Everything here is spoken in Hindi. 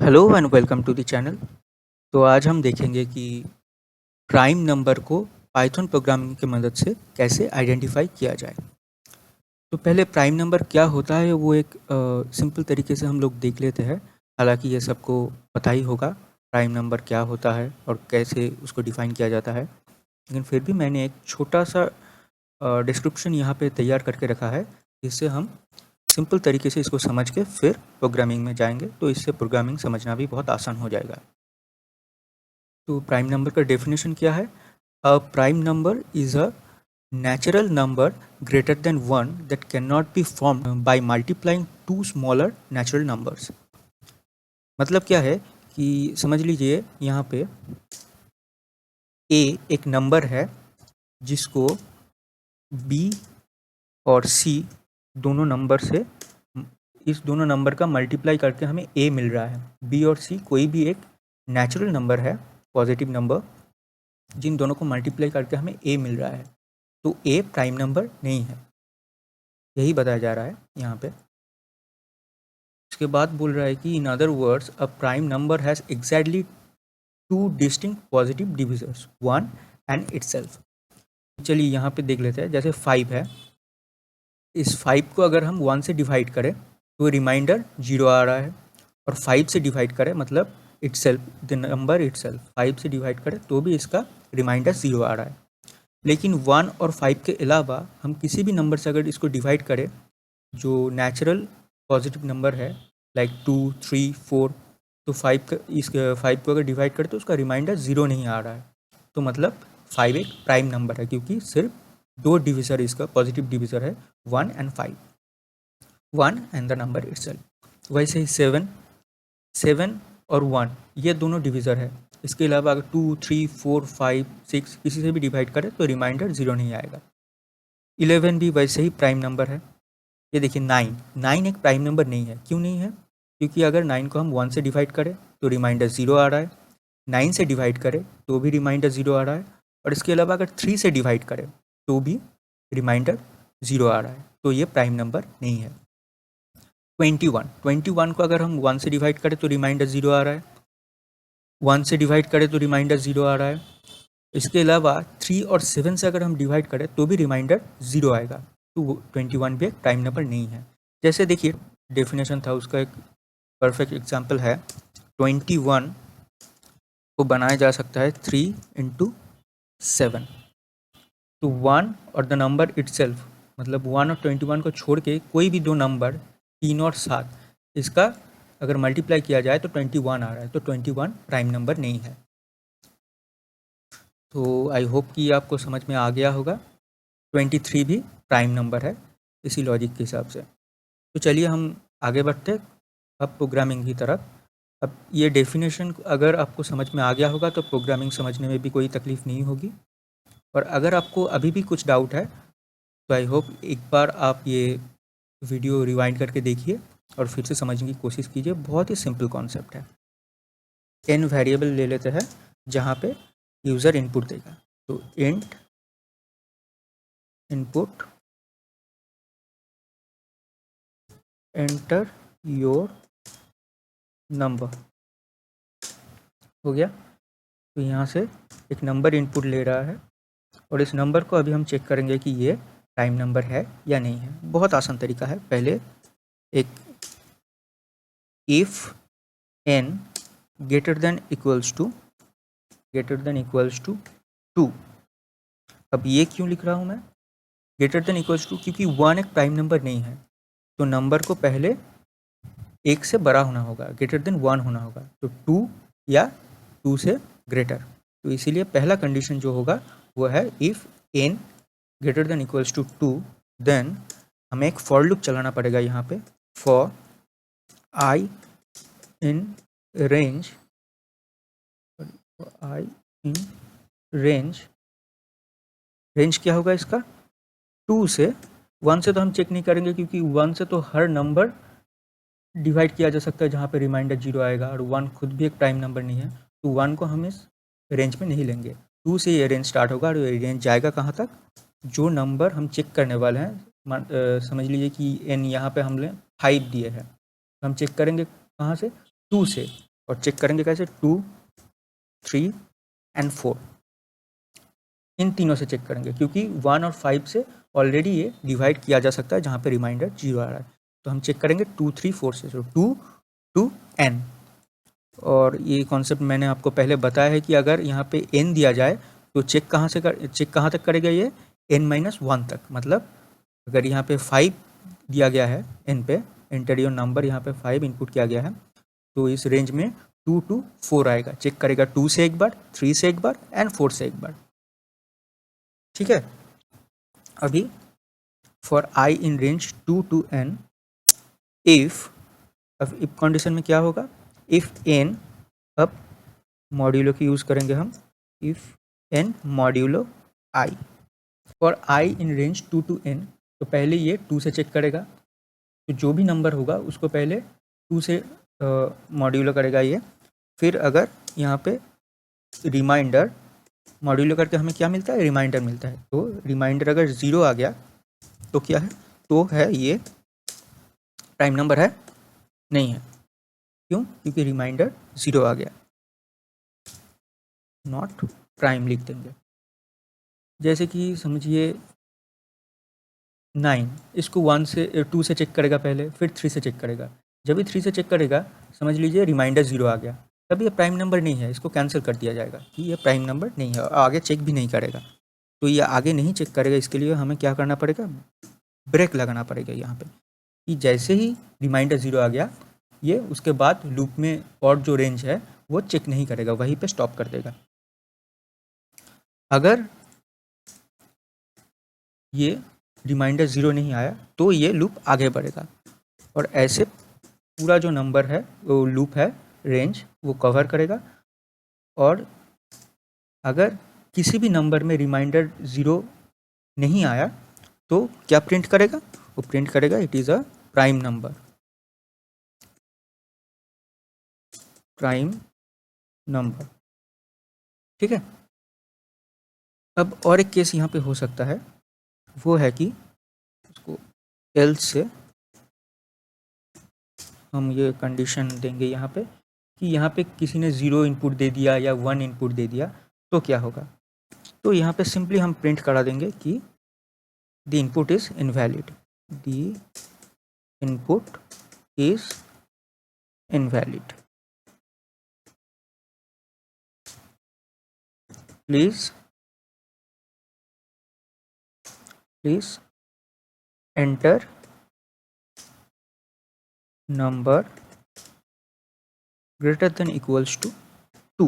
Hello and welcome to the channel. तो आज हम देखेंगे कि प्राइम नंबर को पाइथन प्रोग्रामिंग की मदद से कैसे आइडेंटिफाई किया जाए। तो पहले प्राइम नंबर क्या होता है वो एक सिंपल तरीके से हम लोग देख लेते हैं। हालांकि ये सबको पता ही होगा प्राइम नंबर क्या होता है और कैसे उसको डिफ़ाइन किया जाता है, लेकिन फिर भी मैंने एक छोटा सा डिस्क्रिप्शन यहाँ पे तैयार करके रखा है, जिससे हम सिंपल तरीके से इसको समझ के फिर प्रोग्रामिंग में जाएंगे, तो इससे प्रोग्रामिंग समझना भी बहुत आसान हो जाएगा। तो प्राइम नंबर का डेफिनेशन क्या है? A prime number is a natural number greater than 1 that cannot be formed by multiplying two smaller natural numbers। मतलब क्या है कि समझ लीजिए यहाँ पे a एक नंबर है जिसको b और c दोनों नंबर से, इस दोनों नंबर का मल्टीप्लाई करके हमें a मिल रहा है। b और c कोई भी एक नेचुरल नंबर है, पॉजिटिव नंबर, जिन दोनों को मल्टीप्लाई करके हमें a मिल रहा है। तो a प्राइम नंबर नहीं है, यही बताया जा रहा है यहाँ पे। उसके बाद बोल रहा है कि in other words a prime number has exactly two distinct positive divisors, one and itself. चलिए यहाँ पे देख लेते हैं। जैसे 5 है, इस 5 को अगर हम 1 से डिवाइड करें तो रिमाइंडर 0 आ रहा है, और 5 से डिवाइड करें मतलब इटसेल्फ, द नंबर इटसेल्फ, 5 से डिवाइड करें तो भी इसका रिमाइंडर 0 आ रहा है। लेकिन 1 और 5 के अलावा हम किसी भी नंबर से अगर इसको डिवाइड करें जो नेचुरल पॉजिटिव नंबर है, लाइक 2, 3, 4, तो 5 को अगर डिवाइड करें तो उसका रिमाइंडर 0 नहीं आ रहा है। तो मतलब 5 एक प्राइम नंबर है, क्योंकि सिर्फ दो डिविज़र इसका पॉजिटिव डिविज़र है, 1 and 5, 1 and the number itself. वैसे ही 7 और 1 ये दोनों डिविज़र है। इसके अलावा अगर 2, 3, 4, 5, 6 किसी से भी डिवाइड करें तो रिमाइंडर 0 नहीं आएगा। 11 भी वैसे ही प्राइम नंबर है। ये देखिए 9 एक प्राइम नंबर नहीं है। क्यों नहीं है? क्योंकि अगर 9 को हम 1 से डिवाइड करें तो रिमाइंडर 0 आ रहा है, 9 से डिवाइड करें तो भी रिमाइंडर 0 आ रहा है, और इसके अलावा अगर 3 से डिवाइड करें तो भी रिमाइंडर 0 आ रहा है। तो ये प्राइम नंबर नहीं है। 21 को अगर हम 1 से डिवाइड करें तो रिमाइंडर 0 आ रहा है, 1 से डिवाइड करें तो रिमाइंडर 0 आ रहा है। इसके अलावा 3 और 7 से अगर हम डिवाइड करें तो भी रिमाइंडर 0 आएगा। तो 21 भी एक प्राइम नंबर नहीं है। जैसे देखिए डेफिनेशन था उसका, एक परफेक्ट एग्जांपल है। 21 को बनाया जा सकता है 3 इंटू 7। तो 1 और द नंबर इटसेल्फ, मतलब 1 और 21 को छोड़ के कोई भी दो नंबर 3 और 7, इसका अगर मल्टीप्लाई किया जाए तो 21 आ रहा है। तो 21 प्राइम नंबर नहीं है। तो आई होप कि आपको समझ में आ गया होगा। 23 भी प्राइम नंबर है इसी लॉजिक के हिसाब से। तो चलिए हम आगे बढ़ते अब प्रोग्रामिंग की तरफ। अब ये डेफिनेशन अगर आपको समझ में आ गया होगा तो प्रोग्रामिंग समझने में भी कोई तकलीफ़ नहीं होगी। और अगर आपको अभी भी कुछ डाउट है तो आई होप एक बार आप ये वीडियो रिवाइंड करके देखिए और फिर से समझने की कोशिश कीजिए। बहुत ही सिंपल कॉन्सेप्ट है। n वेरिएबल ले लेते हैं जहाँ पे यूज़र इनपुट देगा। तो int input enter your number हो गया। तो यहाँ से एक नंबर इनपुट ले रहा है, और इस नंबर को अभी हम चेक करेंगे कि ये प्राइम नंबर है या नहीं है। बहुत आसान तरीका है। पहले एक if n greater than equals to 2। अब ये क्यों लिख रहा हूँ मैं ग्रेटर देन इक्वल्स टू? क्योंकि 1 एक प्राइम नंबर नहीं है, तो नंबर को पहले 1 से बड़ा होना होगा, ग्रेटर देन 1 होना होगा। तो 2 या 2 से ग्रेटर। तो इसीलिए पहला कंडीशन जो होगा वो है if n greater than equals to 2, then हमें एक फॉर लूप चलाना पड़ेगा यहाँ पे। For i in range, range क्या होगा इसका? 2 से। 1 से तो हम चेक नहीं करेंगे, क्योंकि 1 से तो हर नंबर डिवाइड किया जा सकता है जहाँ पे रिमाइंडर 0 आएगा, और 1 खुद भी एक प्राइम नंबर नहीं है। तो 1 को हम इस रेंज में नहीं लेंगे। 2 से ये रेंज स्टार्ट होगा, और ये रेंज जाएगा कहाँ तक? जो नंबर हम चेक करने वाले हैं, समझ लीजिए कि n यहाँ पे हमने 5 दिए हैं, तो हम चेक करेंगे कहाँ से? 2 से। और चेक करेंगे कैसे, 2, 3 एंड 4, इन तीनों से चेक करेंगे, क्योंकि 1 और 5 से ऑलरेडी ये डिवाइड किया जा सकता है जहाँ पे रिमाइंडर 0 आ रहा है। तो हम चेक करेंगे 2, 3, 4 से, तो 2 to n। और ये कॉन्सेप्ट मैंने आपको पहले बताया है कि अगर यहाँ पे n दिया जाए तो चेक कहाँ तक करेगा ये, n-1 तक। मतलब अगर यहाँ पे 5 दिया गया है n पे, एंटर योर नंबर, यहाँ पे 5 इनपुट किया गया है, तो इस रेंज में 2 to 4 आएगा। चेक करेगा 2 से एक बार, 3 से एक बार एंड 4 से एक बार। ठीक है। अभी for i in range 2 to n, अब इफ कंडीशन में क्या होगा, इफ n, अब मॉड्यूलो की यूज़ करेंगे हम, if n modulo i, for i in range 2 to n, तो पहले ये 2 से चेक करेगा, तो जो भी नंबर होगा उसको पहले 2 से मॉड्यूलो करेगा ये। फिर अगर यहाँ पे रिमाइंडर मॉड्यूलो करके हमें क्या मिलता है, रिमाइंडर मिलता है। तो रिमाइंडर अगर 0 आ गया तो क्या है, तो है ये प्राइम नंबर है, नहीं है। क्यों, क्योंकि रिमाइंडर 0 आ गया, नॉट प्राइम लिख देंगे। जैसे कि समझिए 9, इसको 2 से चेक करेगा पहले, फिर 3 से चेक करेगा। जब भी 3 से चेक करेगा समझ लीजिए रिमाइंडर 0 आ गया, तब ये प्राइम नंबर नहीं है, इसको कैंसिल कर दिया जाएगा कि ये प्राइम नंबर नहीं है, आगे चेक भी नहीं करेगा। तो ये आगे नहीं चेक करेगा, इसके लिए हमें क्या करना पड़ेगा, ब्रेक लगाना पड़ेगा यहाँ पे, कि जैसे ही रिमाइंडर 0 आ गया ये उसके बाद लूप में और जो रेंज है वो चेक नहीं करेगा, वहीं पे स्टॉप कर देगा। अगर ये रिमाइंडर 0 नहीं आया तो ये लूप आगे बढ़ेगा, और ऐसे पूरा जो नंबर है वो लूप है रेंज वो कवर करेगा। और अगर किसी भी नंबर में रिमाइंडर 0 नहीं आया तो क्या प्रिंट करेगा, वो प्रिंट करेगा it is a prime number, prime number. ठीक है। अब और एक केस यहाँ पे हो सकता है, वो है कि उसको एल्स से हम ये कंडीशन देंगे यहाँ पे कि यहाँ पे किसी ने 0 इनपुट दे दिया या 1 इनपुट दे दिया तो क्या होगा। तो यहाँ पे सिंपली हम प्रिंट करा देंगे कि the input is invalid, the input is invalid, please enter number greater than equals to 2।